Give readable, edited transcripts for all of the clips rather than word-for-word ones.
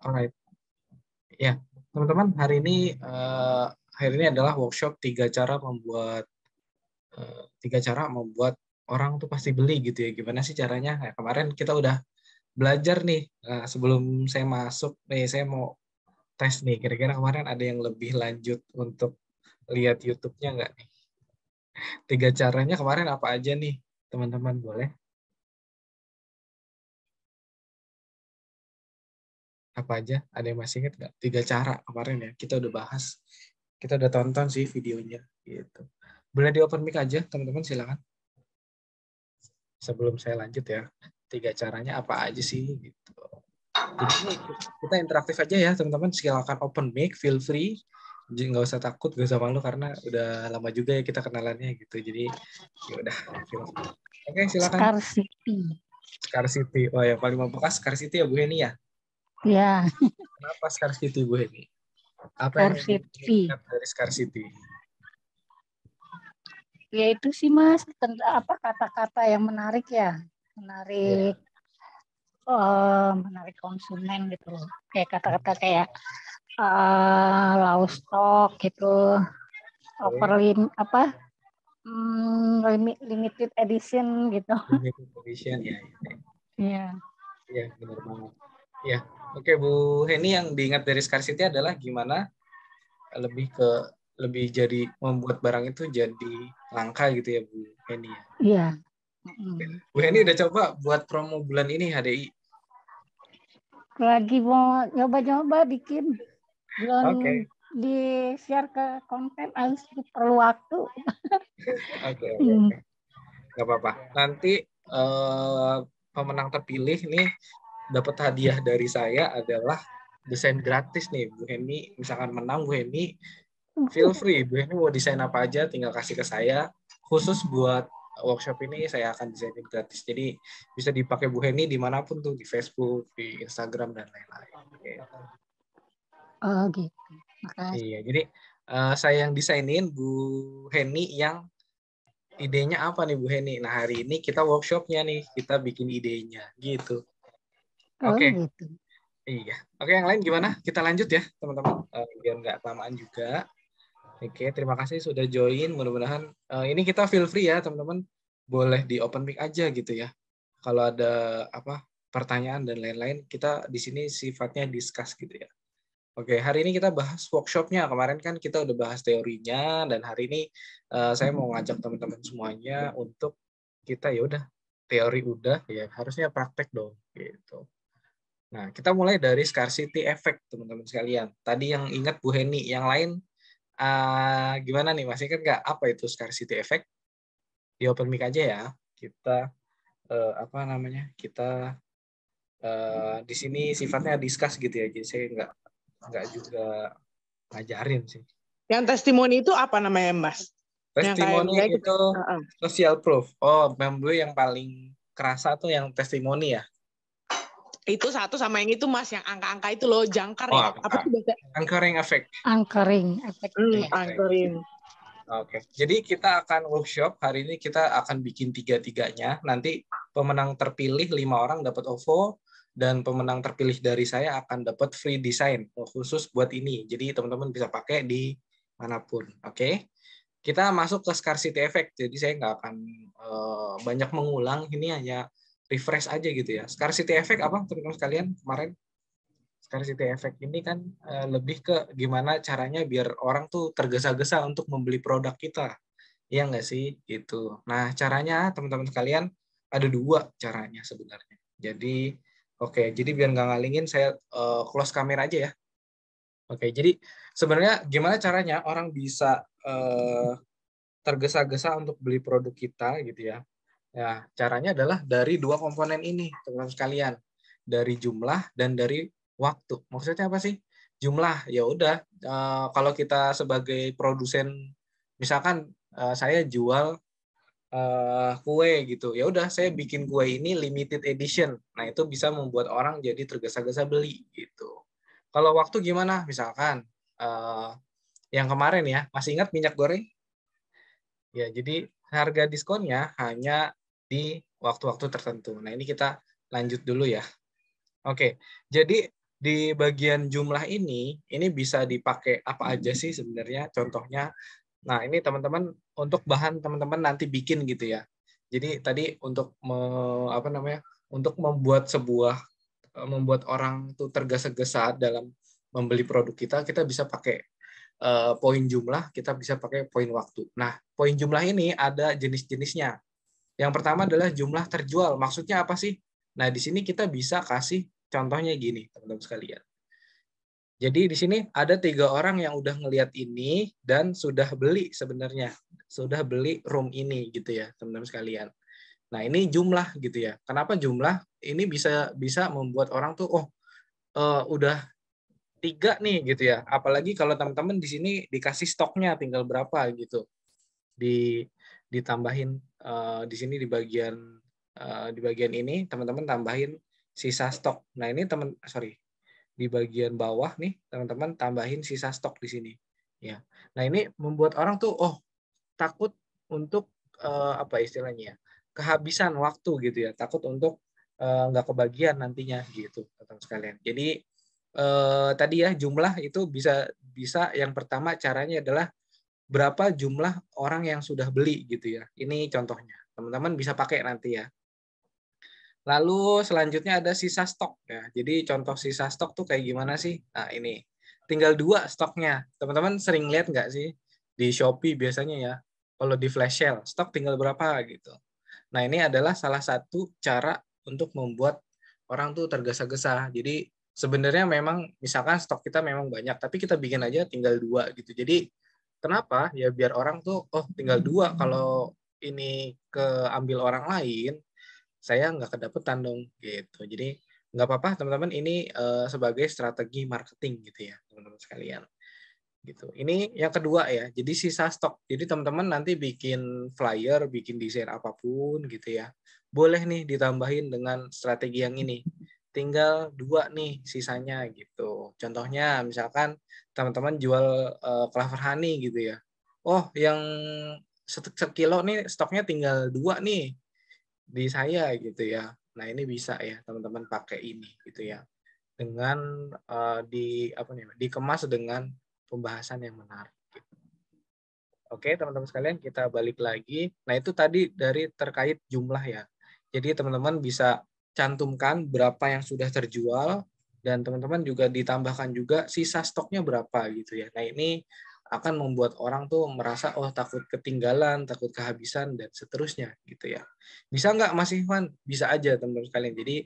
Alright. Ya, teman-teman, hari ini adalah workshop tiga cara membuat orang tuh pasti beli gitu ya. Gimana sih caranya? Nah, kemarin kita udah belajar nih. Nah, sebelum saya masuk nih, saya mau tes nih. Kira-kira kemarin ada yang lebih lanjut untuk lihat YouTube-nya nggak nih? Tiga caranya kemarin apa aja nih, teman-teman? Boleh? Apa aja? Ada yang masih ingat nggak? Tiga cara kemarin ya. Kita udah bahas. Kita udah tonton sih videonya. Gitu. Boleh di open mic aja, teman-teman, silakan. Sebelum saya lanjut ya, tiga caranya apa aja sih? Gitu. Jadi kita interaktif aja ya, teman-teman. Silakan open mic, feel free. Jadi nggak usah takut, nggak usah malu karena udah lama juga ya kita kenalannya gitu. Jadi ya udah, feel free. Oke, silakan. Scarcity. Scarcity. Oh, yang paling membekas Scarcity ya Bu Heni ya. Ya, Kenapa Scarcity Bu Heni? Apa yang scarcity. diingat dari Scarcity? Ya itu sih Mas, apa kata-kata yang menarik ya, Ya, menarik konsumen gitu loh. Kayak kata-kata kayak low stock gitu, oke. limited edition gitu. Limited edition ya. Iya. Ya, benar banget. Ya, oke Bu Heni, yang diingat dari Scarcity adalah gimana lebih ke lebih jadi membuat barang itu jadi langka gitu ya Bu Heni ya. Iya. Bu Heni udah coba buat promo bulan ini HDI. Lagi mau nyoba-nyoba bikin, belum Oke, di share ke konten, harus perlu waktu. oke. Nggak apa-apa. Nanti pemenang terpilih nih dapat hadiah dari saya adalah desain gratis nih Bu Heni. Misalkan menang Bu Heni, feel free. Bu Heni mau desain apa aja tinggal kasih ke saya. Khusus buat workshop ini saya akan desainin gratis. Jadi bisa dipakai Bu Heni dimanapun tuh, di Facebook, di Instagram, dan lain-lain. Gitu. Oh gitu. Makasih. Iya, jadi saya yang desainin, Bu Heni yang idenya apa nih Bu Heni? Nah hari ini kita workshopnya nih, kita bikin idenya gitu. Oh Oke, gitu. iya. Oke, yang lain gimana? Kita lanjut ya teman-teman, biar nggak kelamaan juga. Oke, terima kasih sudah join. Mudah-mudahan ini kita feel free ya teman-teman. Boleh di open mic aja gitu ya. Kalau ada apa pertanyaan dan lain-lain, kita di sini sifatnya discuss gitu ya. Oke, hari ini kita bahas workshopnya. Kemarin kan kita udah bahas teorinya, dan hari ini saya mau ngajak teman-teman semuanya untuk kita ya udah teori udah ya harusnya praktek dong gitu. Nah, kita mulai dari scarcity effect teman-teman sekalian. Tadi yang ingat Bu Heni, yang lain gimana nih? Masih kan nggak apa itu scarcity effect? Di open mic aja ya. Kita apa namanya? Kita di sini sifatnya discuss gitu ya. Jadi saya nggak juga ngajarin sih. Yang testimoni itu apa namanya, Mas? Yang kayak Testimoni misalnya kita, itu social proof. Oh, memang yang paling kerasa tuh yang testimoni ya. itu satu sama yang itu, Mas, yang angka-angka itu loh, jangkar Oh, ya. Apa tuh bahasa? anchoring effect. Anchoring efek. Anchoring. Oke, jadi kita akan workshop hari ini, kita akan bikin tiga-tiganya. Nanti pemenang terpilih 5 orang dapat OVO, dan pemenang terpilih dari saya akan dapat free design khusus buat ini. Jadi teman-teman bisa pakai di manapun. Oke, kita masuk ke scarcity effect. Jadi saya nggak akan banyak mengulang. Ini hanya refresh aja gitu ya. Scarcity effect apa teman-teman sekalian kemarin? Scarcity effect ini kan lebih ke gimana caranya biar orang tuh tergesa-gesa untuk membeli produk kita. Iya nggak sih? Gitu. Nah, caranya teman-teman sekalian ada 2 caranya sebenarnya. Jadi, oke, jadi biar nggak ngalingin, saya close kamera aja ya. Oke, jadi sebenarnya gimana caranya orang bisa tergesa-gesa untuk beli produk kita gitu ya. Ya, caranya adalah dari 2 komponen ini, teman-teman sekalian. Dari jumlah dan dari waktu. Maksudnya apa sih? Jumlah, ya udah kalau kita sebagai produsen, misalkan saya jual kue gitu. Ya udah saya bikin kue ini limited edition. Nah, itu bisa membuat orang jadi tergesa-gesa beli gitu. Kalau waktu gimana? Misalkan yang kemarin ya, masih ingat minyak goreng? Ya, jadi harga diskonnya hanya di waktu-waktu tertentu. Nah, ini kita lanjut dulu ya. Oke, jadi di bagian jumlah ini bisa dipakai apa aja sih sebenarnya contohnya. Nah, ini teman-teman untuk bahan teman-teman nanti bikin gitu ya. Jadi tadi untuk untuk membuat orang tuh tergesa-gesa dalam membeli produk kita bisa pakai poin jumlah, kita bisa pakai poin waktu. Nah, poin jumlah ini ada jenis-jenisnya. Yang pertama adalah jumlah terjual. Maksudnya apa sih? Nah, di sini kita bisa kasih contohnya gini, teman-teman sekalian. Jadi di sini ada 3 orang yang udah ngelihat ini dan sudah beli sebenarnya. Sudah beli room ini gitu ya, teman-teman sekalian. Nah, ini jumlah gitu ya. Kenapa jumlah? Ini bisa membuat orang tuh udah 3 nih gitu ya. Apalagi kalau teman-teman di sini dikasih stoknya tinggal berapa gitu. Ditambahin di sini di bagian ini teman-teman tambahin sisa stok. Nah, ini di bagian bawah nih teman-teman tambahin sisa stok di sini. Ya. Nah, ini membuat orang tuh takut untuk apa istilahnya ya? Kehabisan waktu gitu ya. Takut untuk nggak kebagian nantinya gitu, teman-teman sekalian. Jadi tadi ya jumlah itu bisa yang pertama caranya adalah berapa jumlah orang yang sudah beli gitu ya. Ini contohnya. Teman-teman bisa pakai nanti ya. Lalu selanjutnya ada sisa stok ya. Jadi contoh sisa stok tuh kayak gimana sih? Nah, ini tinggal 2 stoknya. Teman-teman sering lihat nggak sih di Shopee biasanya ya? Kalau di flash sale, stok tinggal berapa gitu. Nah, ini adalah salah satu cara untuk membuat orang tuh tergesa-gesa. Jadi sebenarnya memang misalkan stok kita memang banyak, tapi kita bikin aja tinggal 2 gitu. Jadi kenapa? Ya biar orang tuh tinggal 2, kalau ini keambil orang lain saya nggak kedapetan dong gitu. Jadi nggak apa-apa teman-teman, ini sebagai strategi marketing gitu ya teman-teman sekalian gitu. Ini yang kedua ya, jadi sisa stok. Jadi teman-teman nanti bikin flyer, bikin desain apapun gitu ya, boleh nih ditambahin dengan strategi yang ini. Tinggal 2 nih sisanya gitu. Contohnya misalkan teman-teman jual clover honey gitu ya. Oh, yang sekilo nih stoknya tinggal 2 nih di saya gitu ya. Nah, ini bisa ya teman-teman pakai ini gitu ya. Dengan dikemas dengan pembahasan yang menarik. Oke, teman-teman sekalian, kita balik lagi. Nah, itu tadi dari terkait jumlah ya. Jadi teman-teman bisa cantumkan berapa yang sudah terjual dan teman-teman juga ditambahkan juga sisa stoknya berapa gitu ya. Nah, ini akan membuat orang tuh merasa takut ketinggalan, takut kehabisan dan seterusnya gitu ya. Bisa nggak Mas Ivan? Bisa aja teman-teman sekalian. Jadi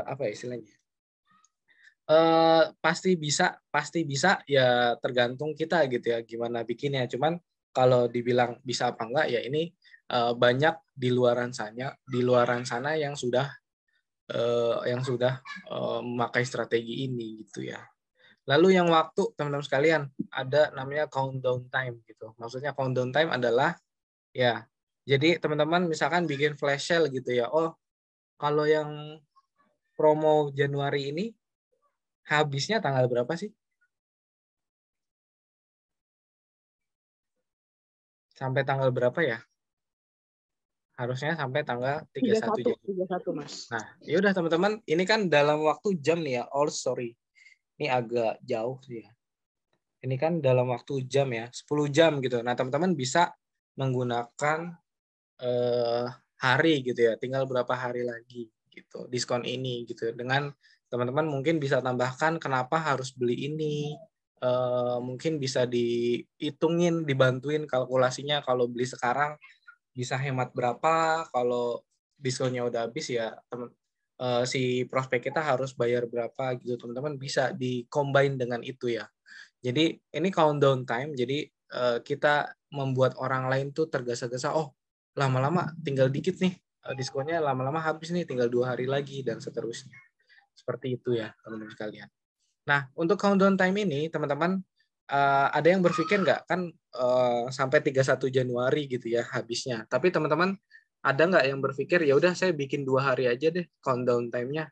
apa ya istilahnya? Pasti bisa ya tergantung kita gitu ya gimana bikinnya. Cuman kalau dibilang bisa apa enggak ya ini banyak di luaran sana yang sudah memakai strategi ini gitu ya. Lalu yang waktu teman-teman sekalian ada namanya countdown time gitu. Maksudnya countdown time adalah ya jadi teman-teman misalkan bikin flash sale gitu ya. Oh, kalau yang promo Januari ini habisnya tanggal berapa sih? Sampai tanggal berapa ya? Harusnya sampai tanggal 31 Januari. 31 Mas. Nah, ya udah teman-teman, ini kan dalam waktu jam nih ya. Oh, sorry. Ini agak jauh sih ya. Ini kan dalam waktu jam ya, 10 jam gitu. Nah, teman-teman bisa menggunakan hari gitu ya. Tinggal berapa hari lagi gitu. Diskon ini gitu. Dengan teman-teman mungkin bisa tambahkan kenapa harus beli ini. Mungkin bisa dihitungin, dibantuin kalkulasinya kalau beli sekarang bisa hemat berapa, kalau diskonnya udah habis ya si prospek kita harus bayar berapa gitu teman-teman, bisa di-combine dengan itu ya. Jadi ini countdown time, jadi kita membuat orang lain tuh tergesa-gesa, lama-lama tinggal dikit nih, diskonnya lama-lama habis nih, tinggal 2 hari lagi dan seterusnya. Seperti itu ya teman-teman sekalian. Nah, untuk countdown time ini, teman-teman, ada yang berpikir nggak kan sampai 31 Januari gitu ya habisnya. Tapi teman-teman ada nggak yang berpikir ya udah saya bikin 2 hari aja deh countdown time-nya.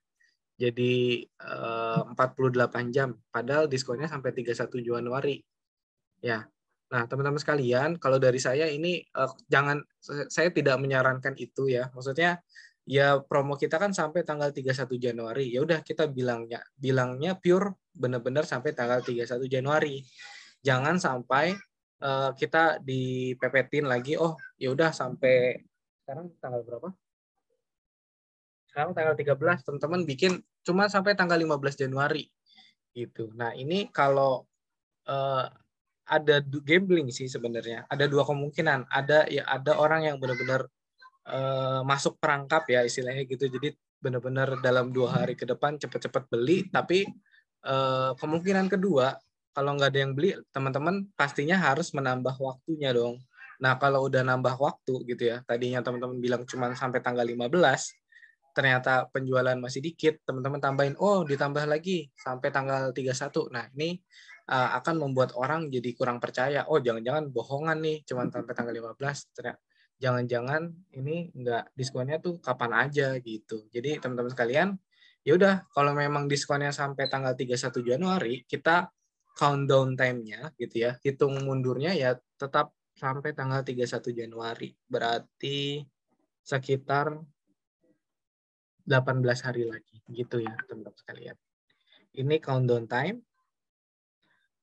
Jadi 48 jam. Padahal diskonnya sampai 31 Januari. Ya. Nah, teman-teman sekalian, kalau dari saya ini saya tidak menyarankan itu ya. Maksudnya ya promo kita kan sampai tanggal 31 Januari. Ya udah kita bilangnya pure benar-benar sampai tanggal 31 Januari. Jangan sampai kita dipepetin lagi, oh ya udah sampai sekarang tanggal berapa? Sekarang tanggal 13, teman-teman bikin cuma sampai tanggal 15 Januari gitu. Nah, ini kalau ada gambling sih sebenarnya. Ada dua kemungkinan. Ada orang yang benar-benar masuk perangkap ya istilahnya gitu. Jadi benar-benar dalam 2 hari ke depan cepat-cepat beli. Tapi kemungkinan kedua, kalau nggak ada yang beli, teman-teman pastinya harus menambah waktunya dong. Nah, kalau udah nambah waktu gitu ya, tadinya teman-teman bilang cuma sampai tanggal 15, ternyata penjualan masih dikit, teman-teman tambahin, oh ditambah lagi sampai tanggal 31. Nah, ini akan membuat orang jadi kurang percaya. Oh, jangan-jangan bohongan nih, cuma sampai tanggal 15. Jangan-jangan ini enggak diskonnya tuh kapan aja gitu. Jadi teman-teman sekalian, ya udah kalau memang diskonnya sampai tanggal 31 Januari, kita countdown time-nya gitu ya, hitung mundurnya ya tetap sampai tanggal 31 Januari. Berarti sekitar 18 hari lagi gitu ya teman-teman sekalian. Ini countdown time.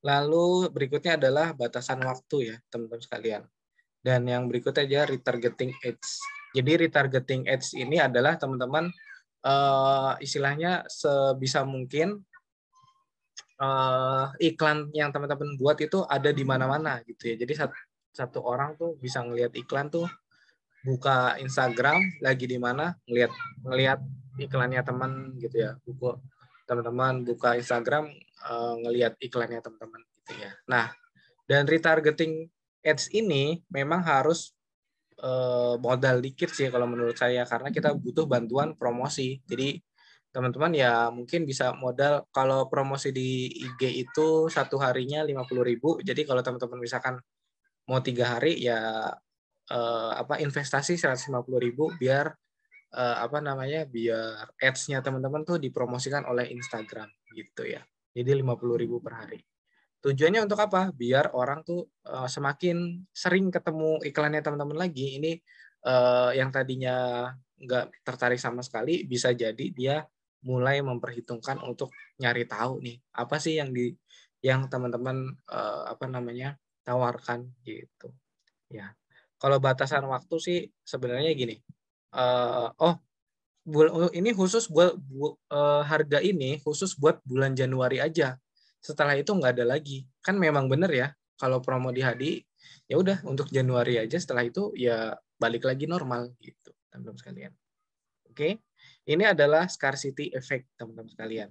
Lalu berikutnya adalah batasan waktu ya teman-teman sekalian. Dan yang berikutnya aja retargeting ads. Jadi retargeting ads ini adalah teman-teman istilahnya sebisa mungkin iklan yang teman-teman buat itu ada di mana-mana gitu ya. Jadi satu orang tuh bisa ngelihat iklan tuh, buka Instagram lagi di mana, ngelihat iklannya teman gitu ya. Teman-teman buka Instagram ngelihat iklannya teman-teman gitu ya. Nah, dan retargeting ads ini memang harus modal dikit sih kalau menurut saya, karena kita butuh bantuan promosi. Jadi teman-teman ya mungkin bisa modal, kalau promosi di IG itu satu harinya 50.000. Jadi kalau teman-teman misalkan mau 3 hari ya investasi 150.000 biar biar ads-nya teman-teman tuh dipromosikan oleh Instagram gitu ya. Jadi 50.000 per hari. Tujuannya untuk apa? Biar orang tuh semakin sering ketemu iklannya teman-teman lagi. Ini yang tadinya nggak tertarik sama sekali, bisa jadi dia mulai memperhitungkan untuk nyari tahu nih apa sih yang teman-teman tawarkan gitu. Ya, kalau batasan waktu sih sebenarnya gini. Ini khusus buat harga ini khusus buat bulan Januari aja. Setelah itu nggak ada lagi. Kan memang benar ya, kalau promo di Hadi, ya udah untuk Januari aja. Setelah itu ya balik lagi normal gitu, teman-teman sekalian. Oke, ini adalah scarcity effect, teman-teman sekalian.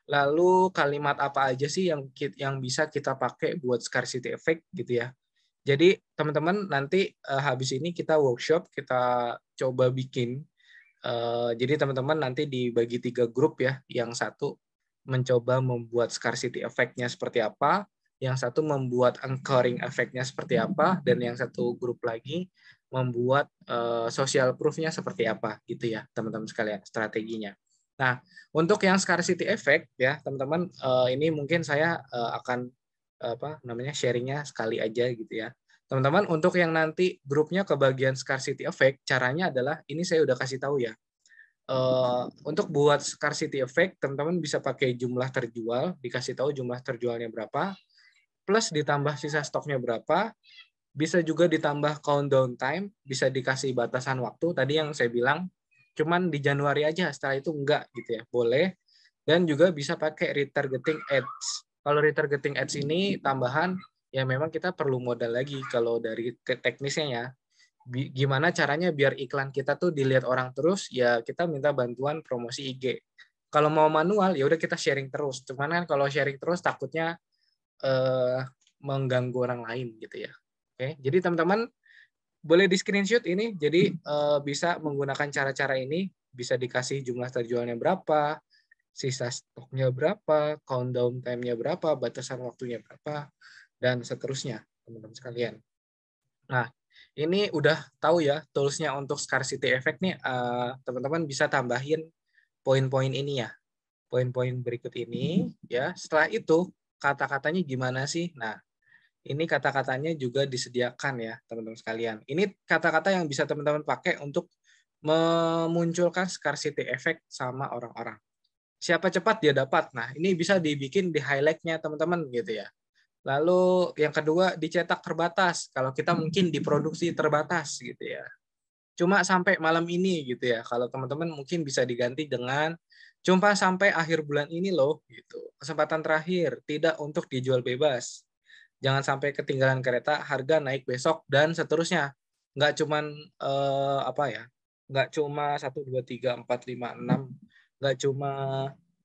Lalu kalimat apa aja sih yang bisa kita pakai buat scarcity effect gitu ya? Jadi teman-teman nanti habis ini kita workshop, kita coba bikin. Jadi teman-teman nanti dibagi 3 grup ya. Yang satu mencoba membuat scarcity effect-nya seperti apa, yang satu membuat anchoring effect-nya seperti apa, dan yang satu grup lagi membuat social proof-nya seperti apa gitu ya teman-teman sekalian strateginya. Nah, untuk yang scarcity effect ya teman-teman, ini mungkin saya akan sharingnya sekali aja gitu ya. Teman-teman, untuk yang nanti grupnya ke bagian scarcity effect, caranya adalah ini saya udah kasih tahu ya. Untuk buat scarcity effect, teman-teman bisa pakai jumlah terjual, dikasih tahu jumlah terjualnya berapa, plus ditambah sisa stoknya berapa, bisa juga ditambah countdown time, bisa dikasih batasan waktu, tadi yang saya bilang, cuman di Januari aja, setelah itu enggak gitu ya, boleh. Dan juga bisa pakai retargeting ads. Kalau retargeting ads ini tambahan, ya memang kita perlu modal lagi kalau dari teknisnya ya. Gimana caranya biar iklan kita tuh dilihat orang terus, ya kita minta bantuan promosi IG. Kalau mau manual ya udah kita sharing terus. Cuman kan kalau sharing terus takutnya mengganggu orang lain gitu ya. Oke, jadi teman-teman boleh di screenshot ini. Jadi bisa menggunakan cara-cara ini, bisa dikasih jumlah terjualnya berapa, sisa stoknya berapa, countdown time-nya berapa, batasan waktunya berapa, dan seterusnya teman-teman sekalian. Nah, ini udah tahu ya tools-nya untuk scarcity effect nih, teman-teman bisa tambahin poin-poin ini ya. Poin-poin berikut ini ya. Setelah itu kata-katanya gimana sih? Nah, ini kata-katanya juga disediakan ya, teman-teman sekalian. Ini kata-kata yang bisa teman-teman pakai untuk memunculkan scarcity effect sama orang-orang. Siapa cepat dia dapat. Nah, ini bisa dibikin di highlight-nya teman-teman gitu ya. Lalu yang kedua dicetak terbatas. Kalau kita mungkin diproduksi terbatas gitu ya. Cuma sampai malam ini gitu ya. Kalau teman-teman mungkin bisa diganti dengan cuma sampai akhir bulan ini loh gitu. Kesempatan terakhir, tidak untuk dijual bebas. Jangan sampai ketinggalan kereta, harga naik besok dan seterusnya. Nggak cuman nggak cuma 1 2 3 4 5 6, nggak cuma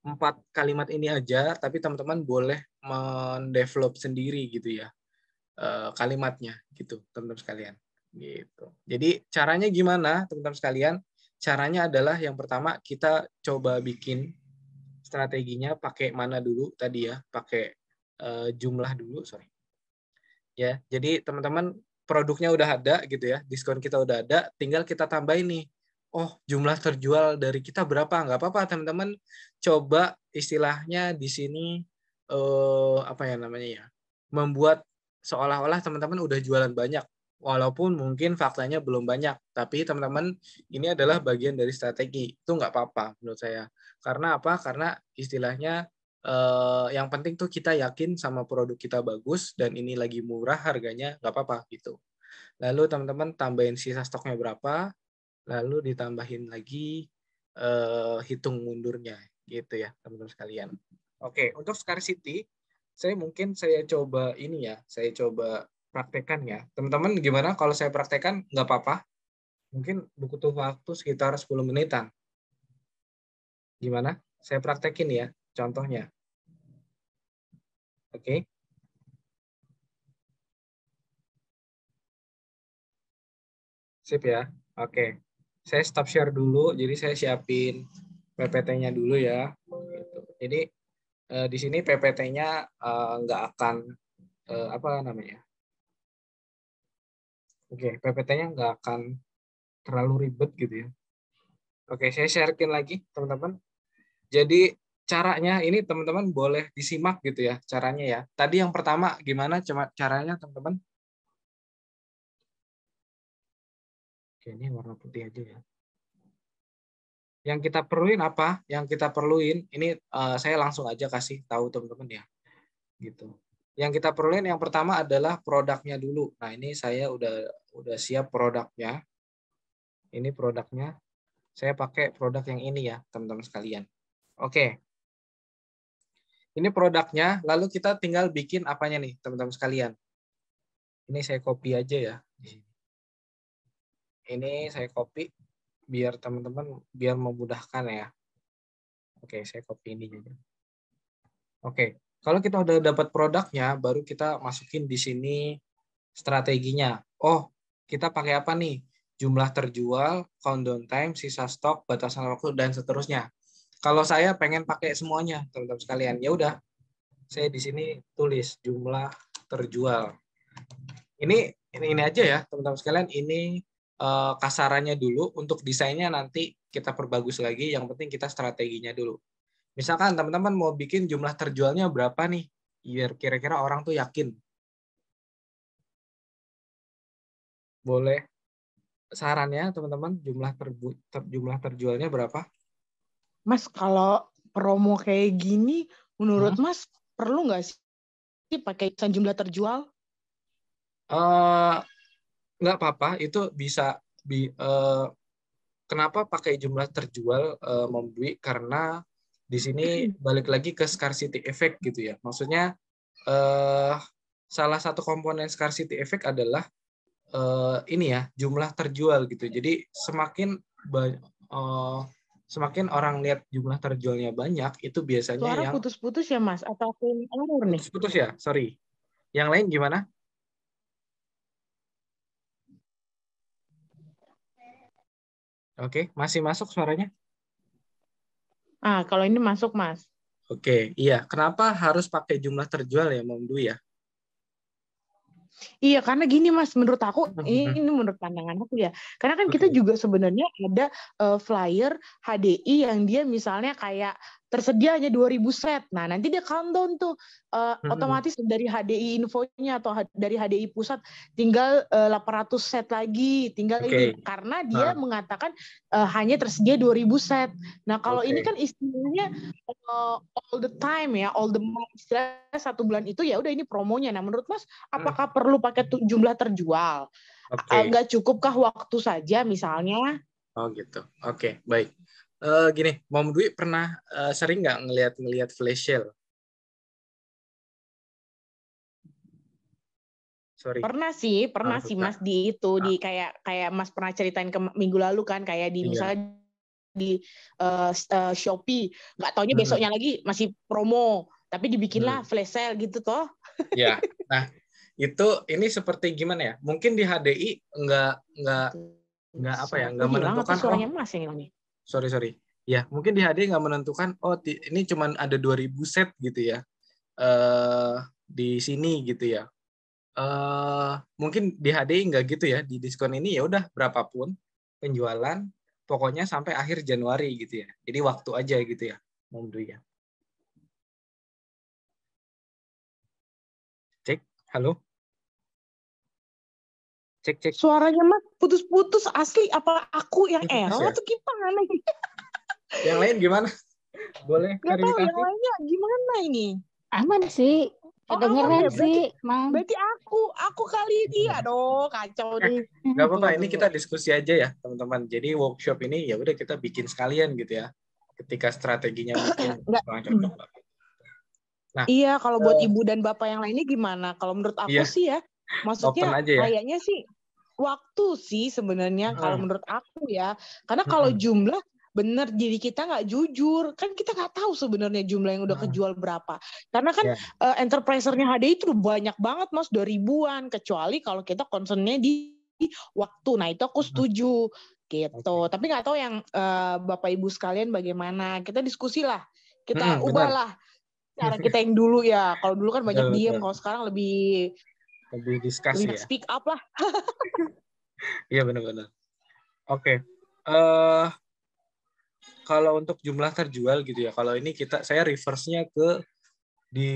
4 kalimat ini aja, tapi teman-teman boleh mendevelop sendiri gitu ya kalimatnya gitu teman-teman sekalian gitu. Jadi caranya gimana teman-teman sekalian? Caranya adalah yang pertama kita coba bikin strateginya pakai mana dulu tadi ya, pakai jumlah dulu, sorry. Ya, jadi teman-teman produknya udah ada gitu ya, diskon kita udah ada, tinggal kita tambahin nih. Oh, jumlah terjual dari kita berapa? Nggak apa-apa teman-teman, coba istilahnya di sini apa ya namanya ya, membuat seolah-olah teman-teman udah jualan banyak, walaupun mungkin faktanya belum banyak, tapi teman-teman ini adalah bagian dari strategi, itu nggak apa-apa menurut saya. Karena apa? Karena istilahnya yang penting tuh kita yakin sama produk kita bagus dan ini lagi murah harganya, nggak apa-apa gitu. Lalu teman-teman tambahin sisa stoknya berapa, lalu ditambahin lagi hitung mundurnya gitu ya teman-teman sekalian. Oke, untuk scarcity saya coba ini ya, saya coba praktekkan ya. Teman-teman gimana kalau saya praktekkan? Nggak apa-apa. Mungkin butuh waktu sekitar 10 menitan. Gimana? Saya praktekin ya contohnya. Oke. Sip ya. Oke. Saya stop share dulu, jadi saya siapin PPT-nya dulu ya. Jadi di sini PPT-nya nggak akan apa namanya? Oke, PPT-nya nggak akan terlalu ribet gitu ya. Oke, saya sharekin lagi teman-teman. Jadi caranya ini teman-teman boleh disimak gitu ya caranya ya. Tadi yang pertama gimana caranya teman-teman? Oke, ini warna putih aja ya. Yang kita perluin apa? Yang kita perluin ini saya langsung aja kasih tahu teman-teman ya. Gitu. Yang kita perluin yang pertama adalah produknya dulu. Nah, ini saya udah siap produknya. Ini produknya. Saya pakai produk yang ini ya, teman-teman sekalian. Oke. Ini produknya, lalu kita tinggal bikin apanya nih, teman-teman sekalian. Ini saya copy aja ya. Ini saya copy biar teman-teman biar memudahkan ya. Oke, saya copy ini aja. Oke, kalau kita udah dapat produknya, baru kita masukin di sini strateginya. Oh, kita pakai apa nih? Jumlah terjual, countdown time, sisa stok, batasan waktu, dan seterusnya. Kalau saya pengen pakai semuanya, teman-teman sekalian, ya udah, saya di sini tulis jumlah terjual. Ini aja ya, teman-teman sekalian. Ini kasarannya dulu. Untuk desainnya nanti kita perbagus lagi. Yang penting kita strateginya dulu. Misalkan teman-teman mau bikin jumlah terjualnya berapa nih, biar kira-kira orang tuh yakin. Boleh sarannya teman-teman, jumlah terjualnya berapa? Mas, kalau promo kayak gini, menurut Mas perlu nggak sih pakai jumlah terjual? Nggak apa-apa, itu bisa. Kenapa pakai jumlah terjual membeli? Karena di sini balik lagi ke scarcity effect gitu ya. Maksudnya salah satu komponen scarcity effect adalah ini ya, jumlah terjual gitu. Jadi semakin orang lihat jumlah terjualnya banyak, itu biasanya Suara yang putus-putus ya Mas, atau error nih? Putus-putus ya, sorry. Yang lain gimana? Oke, masih masuk suaranya? Kalau ini masuk Mas. Oke, iya. Kenapa harus pakai jumlah terjual ya, Mom Dwi ya? Iya, karena gini Mas, menurut aku, ini menurut pandangan aku ya, karena kan kita juga sebenarnya ada flyer HDI yang dia misalnya kayak tersedia hanya 2.000 set. Nah, nanti dia countdown tuh otomatis dari HDI infonya atau dari HDI pusat tinggal 800 set lagi, tinggal ini karena dia mengatakan hanya tersedia 2.000 set. Nah, kalau ini kan istilahnya all the time ya, all the month, istilahnya 1 bulan itu ya udah ini promonya. Nah, menurut Mas apakah perlu pakai jumlah terjual? Nggak cukupkah waktu saja misalnya? Oh gitu. Oke, baik. Gini, Mom Dwi pernah sering nggak ngelihat flash sale? Sorry. Pernah sih Mas di itu di kayak Mas pernah ceritain ke minggu lalu kan kayak di misalnya di Shopee, nggak taunya besoknya lagi masih promo, tapi dibikinlah flash sale gitu toh. Ya, nah ini seperti gimana ya? Mungkin di HDI nggak apa ya, nggak menentukan. Suaranya Mas yang ini. Sorry. Ya, mungkin di HDI nggak menentukan. Ini cuma ada 2.000 set gitu ya. Di sini gitu ya. Mungkin di HDI nggak gitu ya. Di diskon ini ya udah berapapun penjualan, pokoknya sampai akhir Januari gitu ya. Jadi waktu aja gitu ya, Mom Dwi ya. Cek, halo. Cek. Suaranya Mas putus-putus asli. Apa aku yang error atau gimana? Yang lain gimana? Boleh nggak tahu yang lainnya gimana ini? Aman sih. Kedengeran sih, Mang. Berarti aku kali dia dong, kacau nih. Nggak apa-apa, ini kita diskusi aja ya, teman-teman. Jadi workshop ini ya udah kita bikin sekalian gitu ya. Ketika strateginya mungkin kurang cocok. Nah, iya, kalau buat ibu dan bapak yang lainnya gimana? Kalau menurut aku sih ya, maksudnya kayaknya sih waktu sih sebenarnya kalau menurut aku ya. Karena kalau jumlah bener jadi kita nggak jujur, kan kita nggak tahu sebenarnya jumlah yang udah kejual berapa, karena kan enterprisernya HDI itu banyak banget Mas, 2.000-an, kecuali kalau kita concernnya di waktu. Nah itu aku setuju gitu, tapi nggak tahu yang bapak ibu sekalian bagaimana, kita diskusi lah, kita ubahlah cara kita yang dulu ya. Kalau dulu kan banyak diem, kalau sekarang lebih diskusi ya, speak up lah. Iya benar-benar. Oke. Kalau untuk jumlah terjual gitu ya, kalau ini saya reverse-nya ke di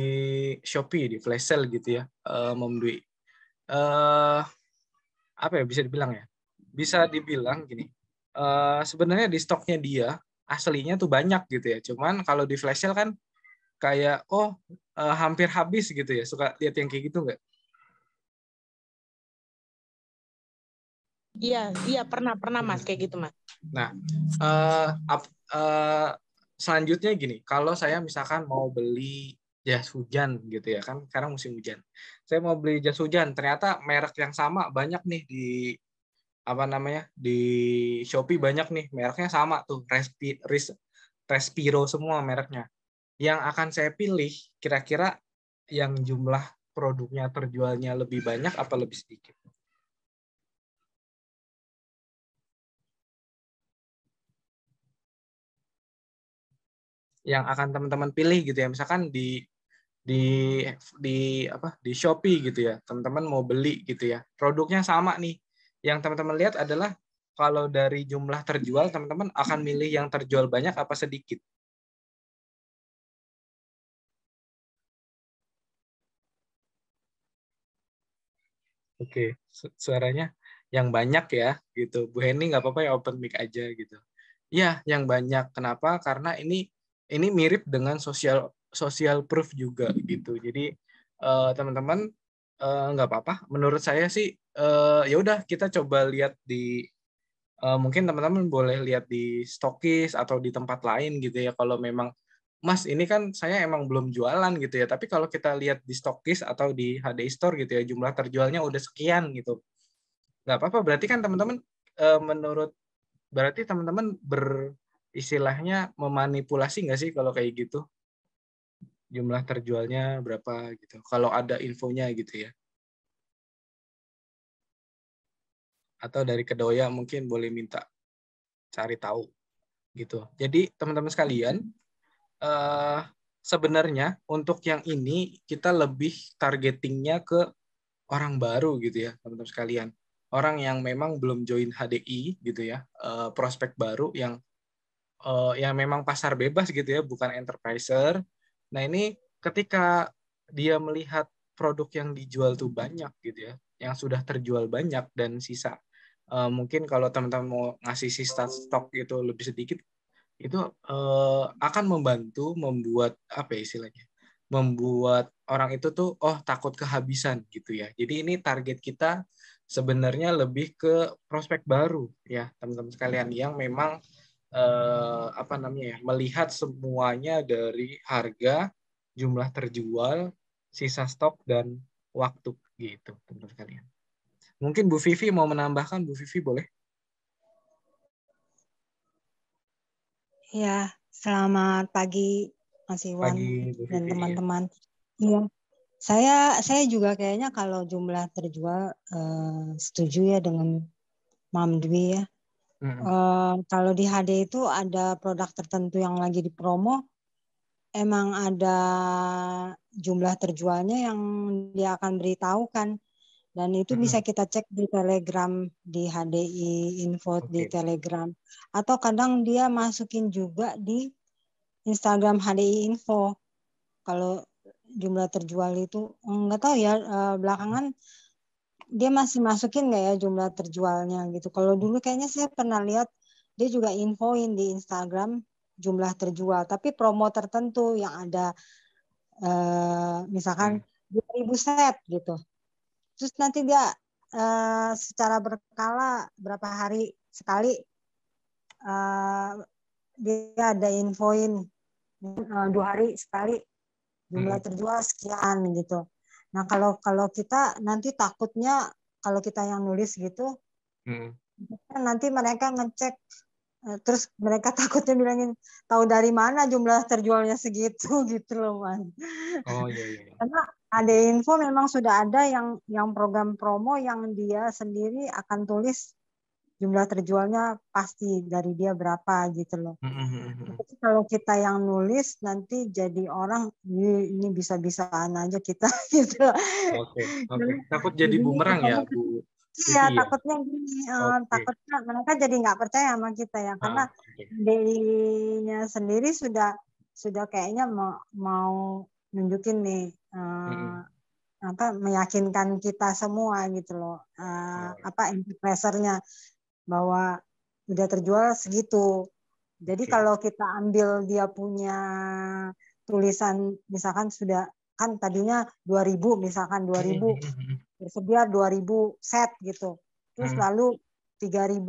Shopee, di flash sale gitu ya, Mom Dwi. Apa ya bisa dibilang ya? Bisa dibilang gini, sebenarnya di stoknya dia aslinya tuh banyak gitu ya. Cuman kalau di flash sale kan kayak hampir habis gitu ya. Suka lihat yang kayak gitu nggak? Iya pernah Mas kayak gitu Mas. Nah, selanjutnya gini, kalau saya misalkan mau beli jas hujan gitu ya, kan sekarang musim hujan. Saya mau beli jas hujan, ternyata merek yang sama banyak nih di di Shopee, banyak nih mereknya sama tuh, Respiro semua mereknya. Yang akan saya pilih kira-kira yang jumlah produknya terjualnya lebih banyak apa lebih sedikit? Yang akan teman-teman pilih gitu ya, misalkan di Shopee gitu ya, teman-teman mau beli gitu ya, produknya sama nih, yang teman-teman lihat adalah kalau dari jumlah terjual, teman-teman akan milih yang terjual banyak apa sedikit? Oke, suaranya yang banyak ya gitu. Bu Heni nggak apa-apa ya, open mic aja gitu. Ya, yang banyak. Kenapa? Karena ini mirip dengan social proof juga gitu. Jadi teman-teman nggak apa-apa. Menurut saya sih ya udah kita coba lihat di mungkin teman-teman boleh lihat di Stokis atau di tempat lain gitu ya. Kalau memang Mas ini kan saya emang belum jualan gitu ya. Tapi kalau kita lihat di Stokis atau di HDI Store gitu ya, jumlah terjualnya udah sekian gitu. Nggak apa-apa. Berarti kan teman-teman berarti teman-teman istilahnya memanipulasi nggak sih kalau kayak gitu? Jumlah terjualnya berapa gitu. Kalau ada infonya gitu ya. Atau dari Kedoya mungkin boleh minta cari tahu gitu. Jadi teman-teman sekalian, sebenarnya untuk yang ini kita lebih targetingnya ke orang baru gitu ya, teman-teman sekalian. Orang yang memang belum join HDI gitu ya, prospek baru yang yang memang pasar bebas gitu ya, bukan enterpriser. Nah ini ketika dia melihat produk yang dijual tuh banyak gitu ya, yang sudah terjual banyak dan sisa, mungkin kalau teman-teman mau ngasih sisa stok itu lebih sedikit, itu akan membantu membuat apa ya istilahnya, membuat orang itu tuh takut kehabisan gitu ya. Jadi ini target kita sebenarnya lebih ke prospek baru ya teman-teman sekalian yang memang apa namanya ya, melihat semuanya dari harga, jumlah terjual, sisa stok dan waktu gitu teman-teman sekalian. Mungkin Bu Vivi mau menambahkan, Bu Vivi boleh? Ya, selamat pagi Mas Iwan dan teman-teman. Iya, saya juga kayaknya kalau jumlah terjual setuju ya dengan Mam Dwi ya. Kalau di HD itu ada produk tertentu yang lagi dipromo, emang ada jumlah terjualnya yang dia akan beritahukan. Dan itu bisa kita cek di Telegram, di HDI Info di Telegram. Atau kadang dia masukin juga di Instagram HDI Info. Kalau jumlah terjual itu, nggak tahu ya, belakangan dia masih masukin nggak ya jumlah terjualnya gitu. Kalau dulu kayaknya saya pernah lihat dia juga infoin di Instagram jumlah terjual. Tapi promo tertentu yang ada misalkan 2.000 set gitu. Terus nanti dia secara berkala berapa hari sekali dia ada infoin 2 hari sekali jumlah terjual sekian gitu. Nah kalau kita nanti takutnya kalau kita yang nulis gitu, nanti mereka ngecek terus mereka takutnya bilangin tahu dari mana jumlah terjualnya segitu gitu loh Man. Oh iya. Karena ada info memang sudah ada yang program promo yang dia sendiri akan tulis jumlah terjualnya pasti dari dia berapa gitu loh. Tapi kalau kita yang nulis nanti jadi orang ini bisa-bisaan aja kita gitu. Oke. Takut jadi bumerang ya Bu. Iya, takutnya gini, takutnya mereka jadi nggak percaya sama kita ya, karena dirinya sendiri sudah kayaknya mau nunjukin nih meyakinkan kita semua gitu loh, influencernya bahwa udah terjual segitu. Jadi kalau kita ambil dia punya tulisan misalkan sudah kan tadinya 2.000 misalkan 2.000 tersedia 2.000 set gitu. Terus lalu 3.000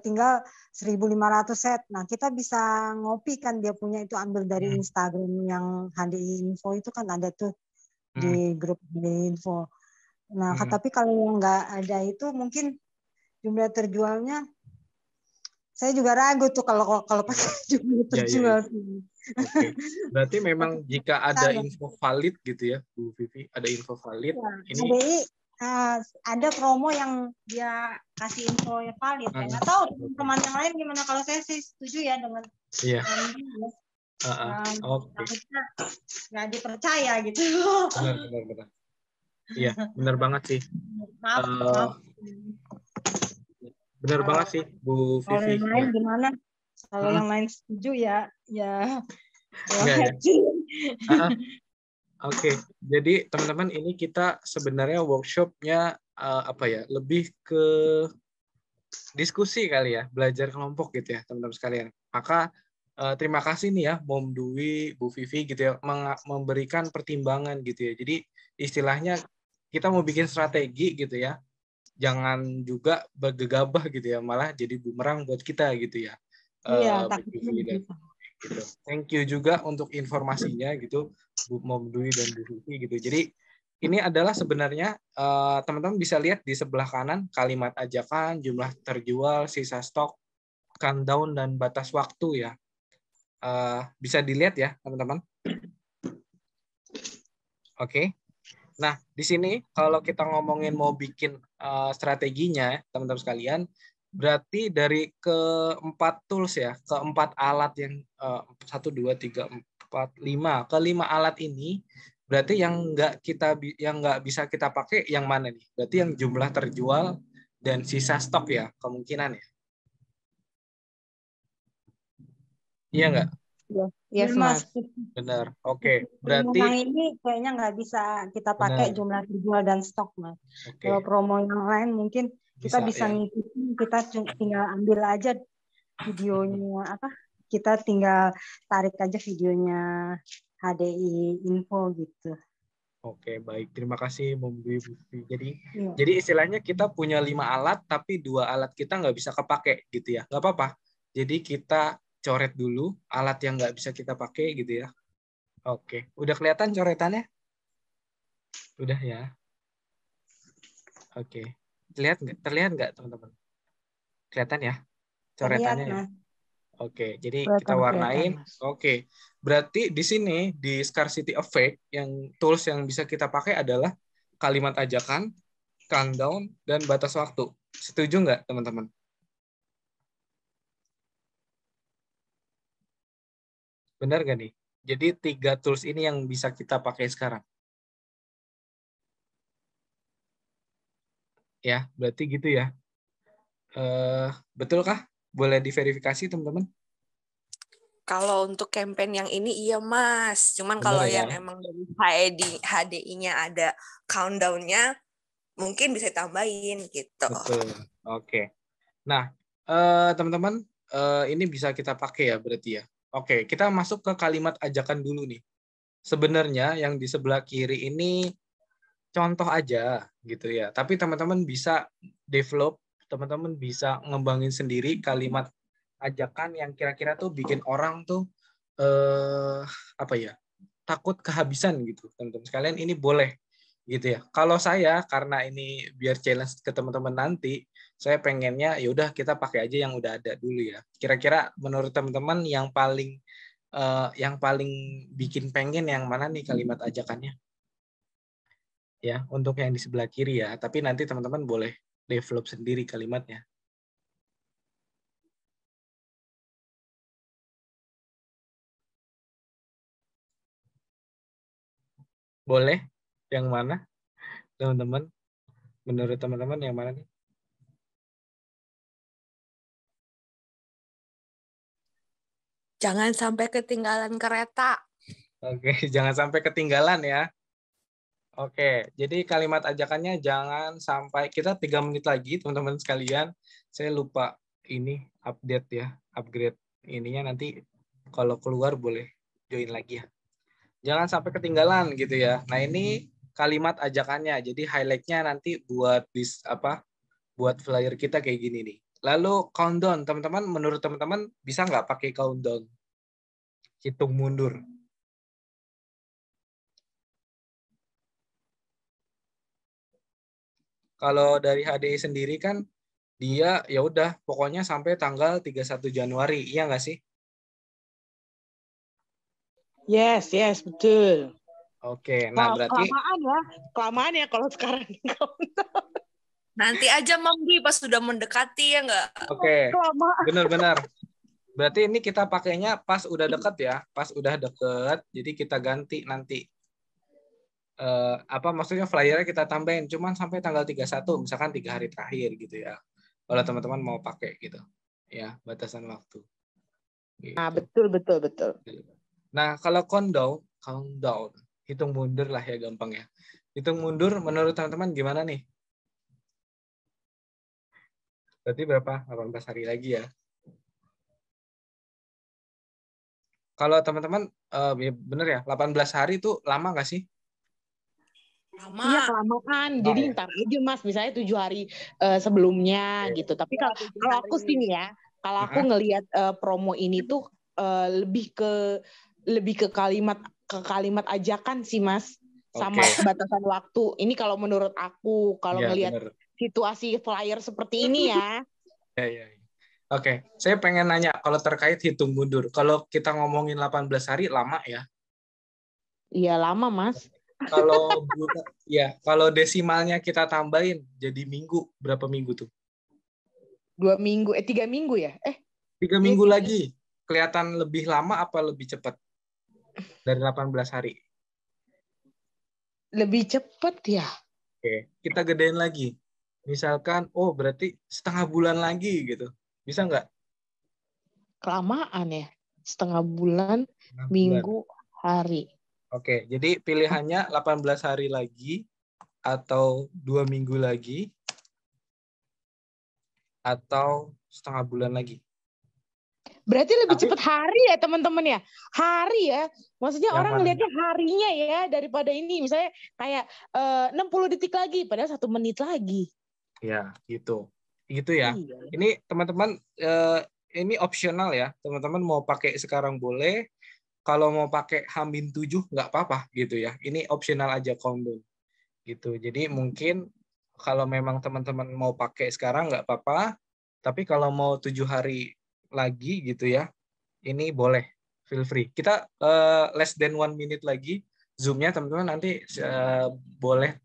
tinggal 1.500 set. Nah, kita bisa ngopi kan dia punya itu ambil dari Instagram yang HDI Info itu kan ada tuh di grup HDI Info. Nah, tapi kalau nggak ada itu mungkin jumlah terjualnya saya juga ragu tuh kalau pakai jumlah terjual. Oke. Berarti memang jika ada info valid gitu ya, Bu Vivi, ada info valid. Ini HDI ada promo yang dia kasih info yang valid. Nggak tahu teman yang lain gimana, kalau saya sih setuju ya dengan takutnya nggak dipercaya gitu. Benar. Iya, benar banget sih. Maaf. Benar banget sih, Bu Vivi. Kalau yang lain gimana? Kalau yang lain setuju ya. Oke, jadi teman-teman ini kita sebenarnya workshopnya lebih ke diskusi kali ya, belajar kelompok gitu ya teman-teman sekalian. Maka terima kasih nih ya Mom Dwi, Bu Vivi gitu ya memberikan pertimbangan gitu ya. Jadi istilahnya kita mau bikin strategi gitu ya, jangan juga bergegabah gitu ya, malah jadi bumerang buat kita gitu ya. Iya, takutnya gitu. Thank you juga untuk informasinya gitu Bu Mom Dwi dan Bu Vivi gitu. Jadi ini adalah sebenarnya teman-teman bisa lihat di sebelah kanan kalimat ajakan, jumlah terjual, sisa stok, countdown dan batas waktu ya. Bisa dilihat ya teman-teman. Oke. Nah di sini kalau kita ngomongin mau bikin strateginya teman-teman sekalian, berarti dari keempat tools ya, keempat alat yang 1, 2, 3, 4, 5, kelima alat ini berarti yang nggak bisa kita pakai yang mana nih? Berarti yang jumlah terjual dan sisa stok ya kemungkinan ya. Iya nggak? Yes, Mas. Benar. Oke. Berarti yang ini kayaknya nggak bisa kita pakai jumlah terjual dan stok, Mas. Kalau promo yang lain mungkin kita bisa ngikutin, kita tinggal ambil aja videonya apa? Kita tinggal tarik aja videonya HDI Info gitu. Oke, baik. Terima kasih, Bumbi. Jadi istilahnya kita punya 5 alat, tapi 2 alat kita nggak bisa kepake, gitu ya. Nggak apa-apa. Jadi kita coret dulu alat yang nggak bisa kita pakai, gitu ya. Oke. Udah kelihatan coretannya? Udah ya. Oke. Terlihat nggak, teman-teman? Kelihatan ya coretannya ya? Oke, jadi kita warnain. Oke, berarti di sini di scarcity effect yang tools yang bisa kita pakai adalah kalimat ajakan, countdown, dan batas waktu. Setuju nggak, teman-teman? Benar nggak nih? Jadi 3 tools ini yang bisa kita pakai sekarang. Ya, berarti gitu ya. Betulkah? Boleh diverifikasi, teman-teman? Kalau untuk campaign yang ini iya Mas, cuman kalau yang emang dari HDI-nya ada countdown-nya, mungkin bisa tambahin gitu. Betul. Oke. Nah, teman-teman, ini bisa kita pakai ya berarti ya. Oke, kita masuk ke kalimat ajakan dulu nih. Sebenarnya yang di sebelah kiri ini contoh aja gitu ya. Tapi teman-teman bisa develop, teman-teman bisa ngembangin sendiri kalimat ajakan yang kira-kira tuh bikin orang tuh apa ya, takut kehabisan gitu, teman-teman sekalian. Ini boleh gitu ya. Kalau saya karena ini biar challenge ke teman-teman nanti, saya pengennya ya udah kita pakai aja yang udah ada dulu ya. Kira-kira menurut teman-teman yang paling bikin pengen yang mana nih kalimat ajakannya? Ya, untuk yang di sebelah kiri ya. Tapi nanti teman-teman boleh develop sendiri kalimatnya. Boleh? Yang mana, teman-teman? Menurut teman-teman yang mana nih? Jangan sampai ketinggalan kereta. Oke, jangan sampai ketinggalan ya. Oke, jadi kalimat ajakannya jangan sampai, kita 3 menit lagi, teman-teman sekalian. Saya lupa ini update ya, upgrade ininya nanti kalau keluar boleh join lagi ya. Jangan sampai ketinggalan gitu ya. Nah, ini kalimat ajakannya. Jadi highlight-nya nanti buat buat flyer kita kayak gini nih. Lalu countdown, teman-teman, menurut teman-teman bisa nggak pakai countdown? Hitung mundur. Kalau dari HDI sendiri kan dia ya udah pokoknya sampai tanggal 31 Januari. Iya nggak sih? Yes, betul. Oke, nah berarti kelamaan ya kalau sekarang. Nanti aja Mami pas sudah mendekati ya nggak? Oke, benar-benar. Berarti ini kita pakainya pas udah deket ya, pas udah deket. Jadi kita ganti nanti. Maksudnya flyernya kita tambahin cuman sampai tanggal 31, misalkan 3 hari terakhir gitu ya. Kalau teman-teman mau pakai gitu. Ya, batasan waktu. Gitu. Nah, betul. Nah, kalau countdown, hitung mundur lah ya gampang ya. Hitung mundur menurut teman-teman gimana nih? Berarti berapa? 18 hari lagi ya. Kalau teman-teman, bener ya, 18 hari itu lama nggak sih? Lama. Iya, kelamaan. Jadi ntar aja Mas, misalnya 7 hari sebelumnya gitu. Tapi kalau aku sih nih ya, kalau aku ngelihat promo ini tuh lebih ke kalimat ajakan sih Mas, sama batasan waktu. Ini kalau menurut aku, kalau ngelihat situasi flyer seperti ini ya. Ya. Oke, saya pengen nanya kalau terkait hitung mundur. Kalau kita ngomongin 18 hari lama ya? Iya, lama Mas. Kalau desimalnya kita tambahin jadi minggu, berapa minggu tuh? 2 minggu, 3 minggu ya? 3 minggu lagi. Kelihatan lebih lama apa lebih cepat dari 18 hari? Lebih cepat ya. Oke, kita gedein lagi. Misalkan, berarti setengah bulan lagi gitu. Bisa nggak? Kelamaan ya. setengah bulan, minggu, hari. Oke, jadi pilihannya 18 hari lagi, atau 2 minggu lagi, atau setengah bulan lagi. Berarti lebih cepat hari ya teman-teman ya? Hari ya? Maksudnya orang ngelihatnya harinya ya, daripada ini. Misalnya kayak 60 detik lagi, padahal 1 menit lagi. Ya, gitu. Gitu ya. Iya. Ini teman-teman, ini opsional ya. Teman-teman mau pakai sekarang boleh. Kalau mau pakai H-7 nggak apa-apa gitu ya. Ini opsional aja countdown. Gitu. Jadi mungkin kalau memang teman-teman mau pakai sekarang nggak apa-apa. Tapi kalau mau 7 hari lagi gitu ya, ini boleh, feel free. Kita less than 1 minute lagi Zoom-nya teman-teman, nanti boleh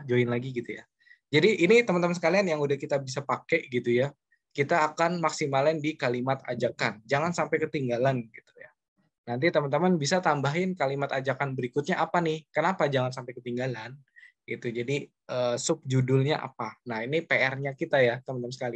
join lagi gitu ya. Jadi ini teman-teman sekalian yang udah kita bisa pakai gitu ya, kita akan maksimalin di kalimat ajakan, jangan sampai ketinggalan gitu ya. Nanti teman-teman bisa tambahin kalimat ajakan berikutnya apa nih, kenapa jangan sampai ketinggalan gitu. Jadi subjudulnya apa. Nah ini PR-nya kita ya teman-teman sekalian.